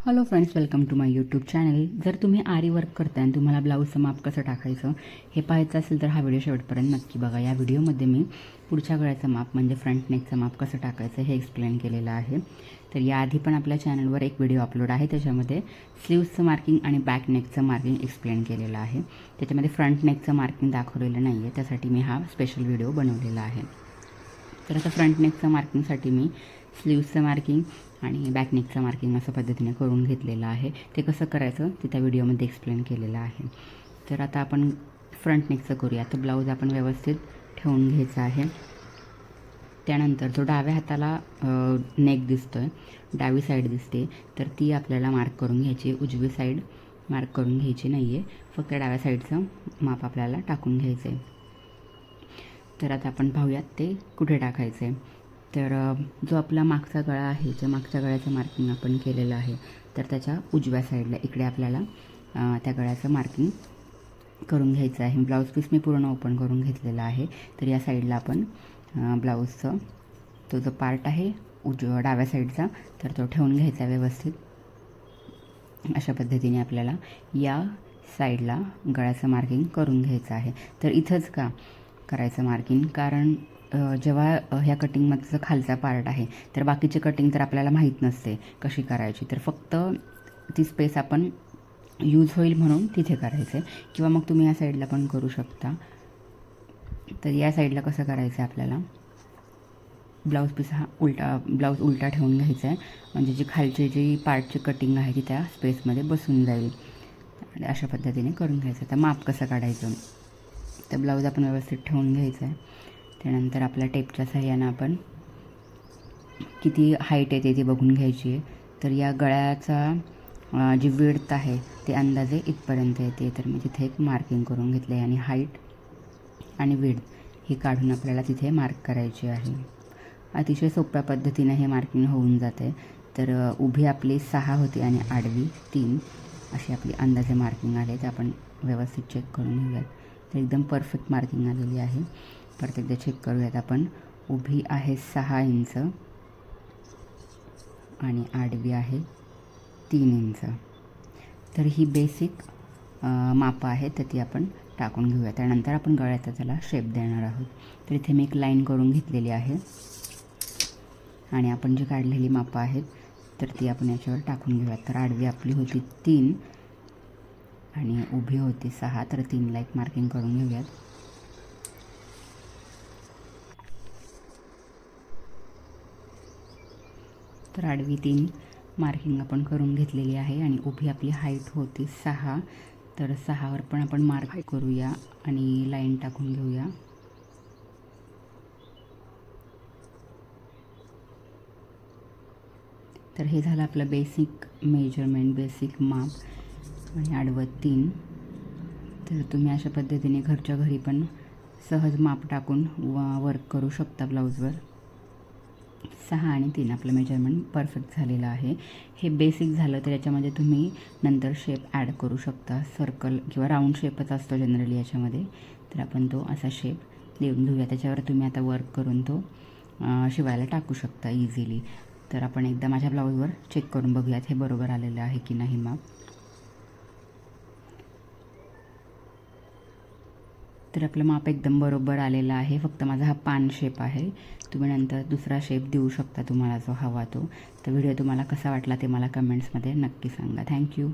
Hello friends, welcome to my YouTube channel. जर तुम्ही आरी वर्क करताय आणि तुम्हाला ब्लाऊजचं माप कसं टाकायचं हे पाहायचं असेल तर हा व्हिडिओ शेवटपर्यंत नक्की बघा. या व्हिडिओमध्ये मी पुढच्या गळ्याचं माप म्हणजे फ्रंट नेकचं माप कसं टाकायचं हे एक्सप्लेन केलेलं आहे. तर याआधी पण आपल्या चॅनलवर एक व्हिडिओ अपलोड आहे, त्याच्यामध्ये स्लीव्सचं मार्किंग आणि बॅक नेकचं मार्किंग एक्सप्लेन केलेलं आहे. त्याच्यामध्ये फ्रंट नेकचं मार्किंग दाखवलेलं नाही आहे, त्यासाठी मी हा स्पेशल व्हिडिओ बनवलेला आहे. तर आता फ्रंट नेकचं मार्किंगसाठी मी स्लीव्सचं मार्किंग आणि बॅक नेकचं मार्किंग अशा पद्धतीने करून घेतलेलं आहे. ते कसं करायचं ते त्या व्हिडिओमध्ये एक्सप्लेन केलेलं आहे. तर आता आपण फ्रंट नेकचं करूया. तर ब्लाऊज आपण व्यवस्थित ठेवून घ्यायचा आहे. त्यानंतर जो डाव्या हाताला नेक दिसतो आहे, डावी साईड दिसते, तर ती आपल्याला मार्क करून घ्यायची. उजवी साईड मार्क करून घ्यायची नाही आहे, फक्त डाव्या साईडचं माप आपल्याला टाकून घ्यायचं आहे. तर आता आपण पाहूयात ते कुठे टाकायचं आहे. तर जो आपला मागचा गळा आहे, जो मागच्या गळ्याचं मार्किंग आपण केलेलं आहे, तर त्याच्या उजव्या साईडला इकडे आपल्याला त्या गळ्याचं मार्किंग करून घ्यायचं आहे. ब्लाऊज पीस मी पूर्ण ओपन करून घेतलेला आहे. तर या साईडला आपण ब्लाऊजचं तो जो पार्ट आहे डाव्या साईडचा, तर तो ठेवून घ्यायचा व्यवस्थित. अशा पद्धतीने आपल्याला या साईडला गळ्याचं मार्किंग करून घ्यायचं आहे. तर इथंच का करायचं मार्किंग, कारण जेव्हा ह्या कटिंगमधचं खालचा पार्ट आहे तर बाकीची कटिंग तर आपल्याला माहीत नसते कशी करायची. तर फक्त ती स्पेस आपण यूज होईल म्हणून तिथे करायचं आहे, किंवा मग तुम्ही या साईडला पण करू शकता. तर या साईडला कसं करायचं आहे, आपल्याला ब्लाऊज पीस हा ब्लाऊज उलटा ठेवून घ्यायचा आहे, म्हणजे जी खालची जी पार्टची कटिंग आहे ती त्या स्पेसमध्ये बसून जाईल. आणि अशा पद्धतीने करून घ्यायचं. तर माप कसं काढायचं, तर ब्लाऊज आपण व्यवस्थित ठेवून घ्यायचं आहे. त्यानंतर आपल्या टेपच्या सहाय्यानं आपण किती हाईट येते ती बघून घ्यायची आहे. तर या गळ्याचा जी विड्थ आहे ते अंदाजे इथपर्यंत येते. तर मी तिथे एक मार्किंग करून घेतलं आहे आणि हाईट आणि विड्थ ही काढून आपल्याला तिथे मार्क करायची आहे. अतिशय सोप्या पद्धतीने हे मार्किंग होऊन जाते. तर उभी आपली 6 होती आणि आडवी 3 अशी आपली अंदाजे मार्किंग आले. ते आपण व्यवस्थित चेक करून घेऊयात. तर एकदम परफेक्ट मार्किंग आलेली आहे. परत एकदा चेक करूयात आपण. उभी आहे 6 इंच आणि आडवी आहे 3 इंच. तर ही बेसिक मापं आहेत, तर ती आपण टाकून घेऊया. त्यानंतर आपण गळ्याचा त्याला शेप देणार आहोत. तर इथे मी एक लाईन करून घेतलेली आहे आणि आपण जी काढलेली मापं आहेत तर ती आपण याच्यावर टाकून घेऊयात. तर आडवी आपली होती 3 आणि उभी होती 6, तर 3ला एक मार्किंग करून घेऊयात. तर आडवी 3 मार्किंग आपण करून घेतलेली आहे आणि उभी आपली हाईट होती 6, तर 6वर पण आपण मार्क करूया आणि लाईन टाकून घेऊया. तर हे झालं आपलं बेसिक मेजरमेंट, बेसिक माप आणि आडवं 3. तर तुम्ही अशा पद्धतीने घरच्या घरी पण सहज माप टाकून वर्क करू शकता ब्लाऊजवर. 6 आणि 3 आपलं मेजरमेंट परफेक्ट झालेलं आहे. हे बेसिक झालं, तर याच्यामध्ये तुम्ही नंतर शेप ॲड करू शकता. सर्कल किंवा राऊंड शेपच असतो जनरली याच्यामध्ये, तर आपण तो असा शेप देऊन घेऊया. त्याच्यावर तुम्ही आता वर्क करून तो शिवायला टाकू शकता इझिली. तर आपण एकदा माझ्या ब्लाऊजवर चेक करून बघूयात हे बरोबर आलेलं आहे की नाही माप. तर आपलं माप एकदम बरोबर आलेलं आहे. फक्त माझा हा पान शेप आहे. तुम्ही नंतर दुसरा शेप देऊ शकता तुम्हाला जो हवा तो. तर व्हिडिओ तुम्हाला कसा वाटला ते मला कमेंट्समध्ये नक्की सांगा. थँक्यू.